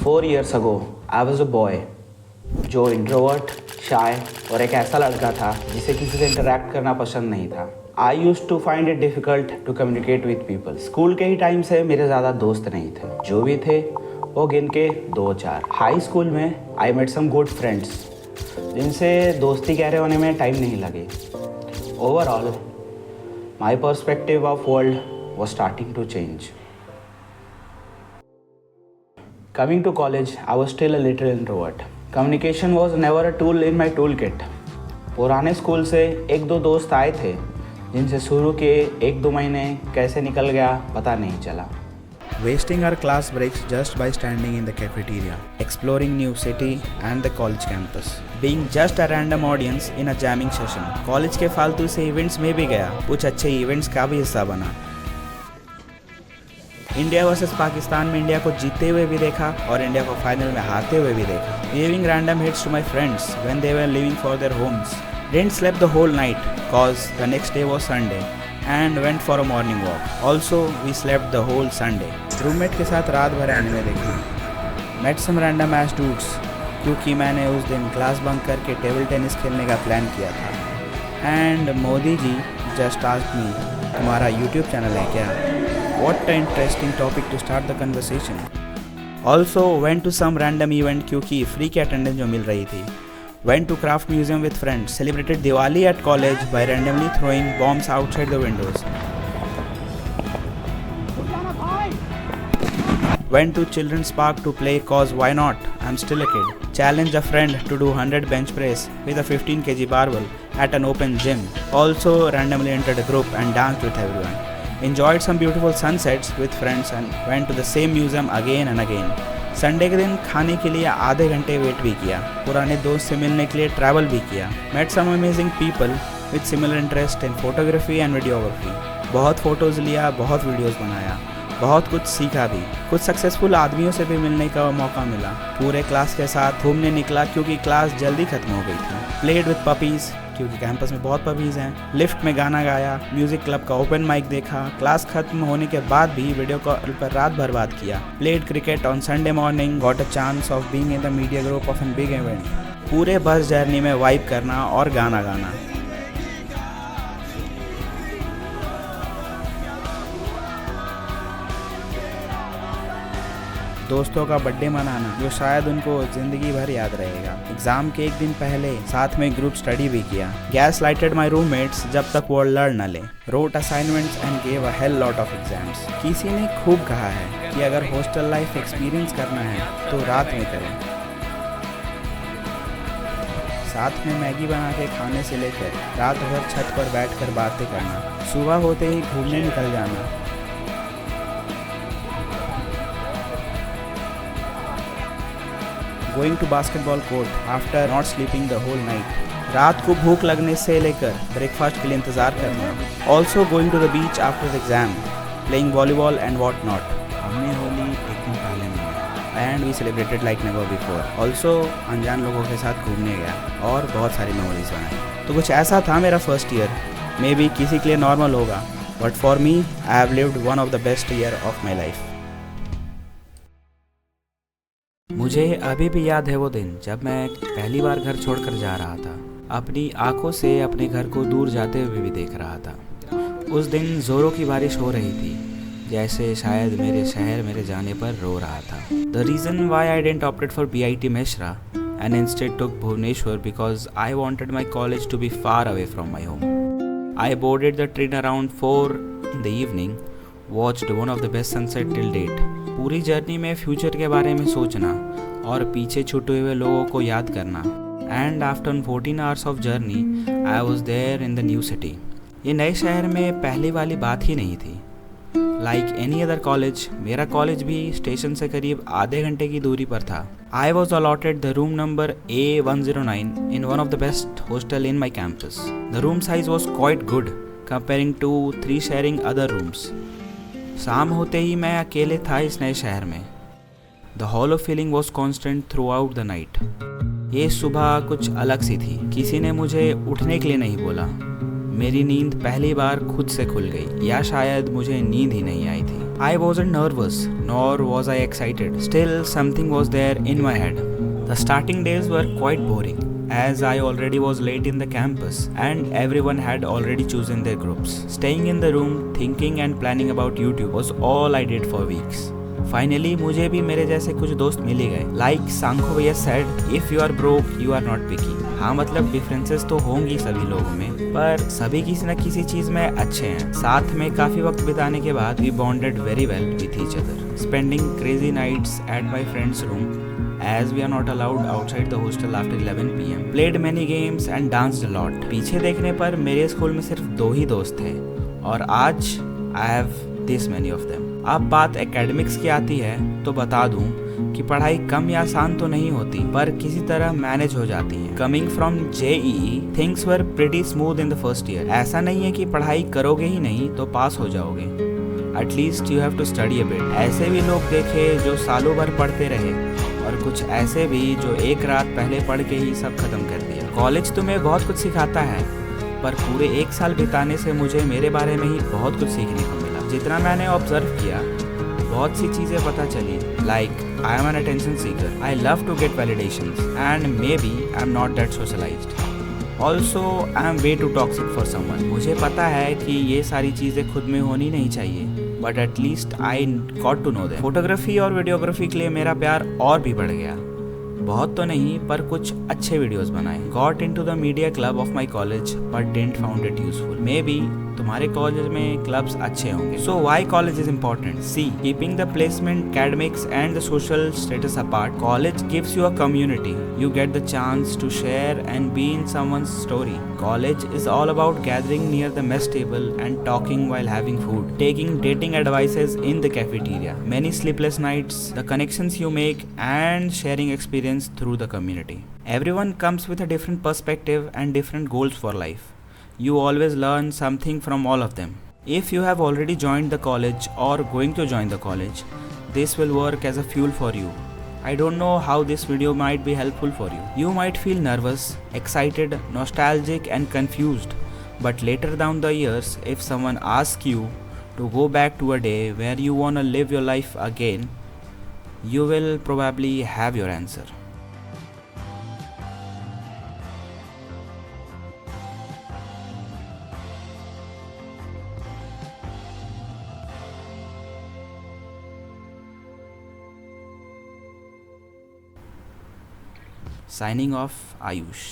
4 years ago, I was a boy जो introvert, शाय और एक ऐसा लड़का था जिसे किसी से इंटरेक्ट करना पसंद नहीं था। I use to find it difficult to communicate with people. School के ही टाइम से मेरे ज़्यादा दोस्त नहीं थे, जो भी थे वो गिन के 2-4। हाई स्कूल में I met some good friends जिनसे दोस्ती गहरे होने में टाइम नहीं लगे। Overall my perspective of world was starting to change. Coming to college, I was still a little introvert. Communication was never a tool in my toolkit. पुराने school से 1-2 दोस्त आए थे जिनसे शुरू के 1-2 महीने कैसे निकल गया पता नहीं चला. Wasting our class breaks just by standing in the cafeteria, exploring new city and the college campus, being just a random audience in a jamming session. College के फालतू से इवेंट्स में भी गया, कुछ अच्छे इवेंट्स का भी हिस्सा बना. इंडिया वर्सेस पाकिस्तान में इंडिया को जीतते हुए भी देखा और इंडिया को फाइनल में हारते हुए भी देखा. Giving random hits to my friends when they were leaving for their homes. Didn't slept the whole night cause the next day was Sunday and went for a morning walk. Also we slept the whole Sunday. Roommate के साथ रात भर anime देखी. Met some random ass dudes क्योंकि मैंने उस दिन class bunk करके टेबल टेनिस खेलने का प्लान किया था. And Modi ji just asked me, तुम्हारा YouTube चैनल है क्या? What an interesting topic to start the conversation. Also went to some random event क्योंकि free की attendance जो मिल रही थी. Went to craft museum with friends. Celebrated Diwali at college by randomly throwing bombs outside the windows. Went to children's park to play cause why not? I'm still a kid. Challenged a friend to do 100 bench press with a 15 kg barbell at an open gym. Also randomly entered a group and danced with everyone. Enjoyed some beautiful sunsets with friends and went to the same museum again and again. Sunday के दिन खाने के लिए आधे घंटे wait भी किया. पुराने दोस्त से मिलने के लिए ट्रैवल भी किया. Met some amazing people with similar interest in photography and videography. बहुत फोटोज़ लिया, बहुत वीडियोज़ बनाया, बहुत कुछ सीखा भी. कुछ सक्सेसफुल आदमियों से भी मिलने का मौका मिला. पूरे क्लास के साथ घूमने निकला क्योंकि क्लास जल्दी ख़त्म हो गई थी. Played with puppies क्योंकि कैंपस में बहुत पपीज़ हैं. लिफ्ट में गाना गाया, म्यूज़िक क्लब का ओपन माइक देखा. क्लास खत्म होने के बाद भी वीडियो कॉल पर रात भर बात किया. Played cricket on Sunday morning. Got a chance of being in the media group of an big event. पूरे बस जर्नी में वाइब करना और गाना गाना. दोस्तों का बर्थडे मनाना जो शायद उनको ज़िंदगी भर याद रहेगा. एग्ज़ाम के एक दिन पहले साथ में ग्रुप स्टडी भी किया. गैस लाइटेड माई रूममेट्स जब तक वो लड़ न ले. Wrote assignments and gave a hell lot of exams. किसी ने खूब कहा है कि अगर हॉस्टल लाइफ एक्सपीरियंस करना है तो रात में करें. साथ में मैगी बना के खाने से लेकर रात भर छत पर बैठकर बातें करना. सुबह होते ही घूमने निकल जाना. Going to basketball court after not sleeping the whole night. रात को भूख लगने से लेकर ब्रेकफास्ट के लिए इंतज़ार करना. Also going to the beach after the exam, playing volleyball and what not. हमने होली एक दिन पहले मनाई and we celebrated like never before. Also अनजान लोगों के साथ घूमने गया और बहुत सारी मेमोरीज बनाई. तो कुछ ऐसा था मेरा फर्स्ट ईयर. मे बी किसी के लिए नॉर्मल होगा, but for me I have lived one of the best year of my life. मुझे अभी भी याद है वो दिन जब मैं पहली बार घर छोड़कर जा रहा था. अपनी आंखों से अपने घर को दूर जाते हुए भी देख रहा था. उस दिन ज़ोरों की बारिश हो रही थी, जैसे शायद मेरे शहर मेरे जाने पर रो रहा था. The reason why I didn't opted for BIT Meshra and instead took Bhubaneswar because I wanted my college to be far away from my home. I boarded the train around 4 in the evening, watched one of the best sunset till date. पूरी journey में future के बारे में सोचना और पीछे छूटे हुए लोगों को याद करना. And after 14 hours of journey I was there in the new city. ये नए शहर में पहले वाली बात ही नहीं थी. लाइक एनी अदर कॉलेज, मेरा कॉलेज भी स्टेशन से करीब आधे घंटे की दूरी पर था. I was allotted the room number A109 in one of the best hostel in my campus. The room size was quite good comparing to 3 sharing other rooms. शाम होते ही मैं अकेले था इस नए शहर में. The hollow feeling was constant through out the night. ये सुबह कुछ अलग सी थी. किसी ने मुझे उठने के लिए नहीं बोला. मेरी नींद पहली बार खुद से खुल गई, या शायद मुझे नींद ही नहीं आई थी. I wasn't nervous, nor was I excited. Still, something was there in my head. The starting days were quite boring, as I already was late in the campus and everyone had already chosen their groups. Staying in the room, thinking and planning about YouTube was all I did for weeks. Finally मुझे भी मेरे जैसे कुछ दोस्त मिल ही गए. Like Sankho भैया said, if you are broke you are not picky. हाँ मतलब डिफरेंसेस तो होंगी सभी लोगों में, पर सभी किसी न किसी चीज में अच्छे हैं. साथ में काफी वक्त बिताने के बाद we bonded very well with each other. Spending crazy nights at my friends room as we are not allowed outside the hostel after 11 PM. Played many games and danced a lot. पीछे देखने पर मेरे school में सिर्फ 2 ही दोस्त थे और आज I have this many of them. अब बात एकेडमिक्स की आती है तो बता दूं कि पढ़ाई कम या आसान तो नहीं होती, पर किसी तरह मैनेज हो जाती है. Coming from JEE, things were pretty smooth in the first year. ऐसा नहीं है कि पढ़ाई करोगे ही नहीं तो पास हो जाओगे. At least you have to study a bit. ऐसे भी लोग देखे जो सालों भर पढ़ते रहे और कुछ ऐसे भी जो एक रात पहले पढ़ के ही सब खत्म कर दिया. कॉलेज तुम्हें बहुत कुछ सिखाता है, पर पूरे 1 साल बिताने से मुझे मेरे बारे में ही बहुत कुछ सीखने को मिला. जितना मैंने ऑब्जर्व किया बहुत सी चीज़ें पता चली. Like I am an attention seeker, I love to get validations and maybe I am not that socialised. Also I am way too toxic for someone. मुझे पता है कि ये सारी चीज़ें खुद में होनी नहीं चाहिए, but at least I got to know that. Photography और वीडियोग्राफी के लिए मेरा प्यार और भी बढ़ गया. बहुत तो नहीं पर कुछ अच्छे वीडियोस बनाए. Got into the media club of my college but didn't found it useful. Maybe तुम्हारे कॉलेज में क्लब्स अच्छे होंगे. So why college is important? See, keeping the placement, academics and the social status apart, college gives you a community. You get the chance to share and be in someone's story. College is all about gathering near the mess table and talking while having food, taking dating advices in the cafeteria, many sleepless nights, the connections you make and sharing experience through the community. Everyone comes with a different perspective and different goals for life. You always learn something from all of them. If you have already joined the college or going to join the college, this will work as a fuel for you. I don't know how this video might be helpful for you. You might feel nervous, excited, nostalgic and confused. But later down the years, if someone asks you to go back to a day where you want to live your life again, you will probably have your answer. Signing off, Ayush.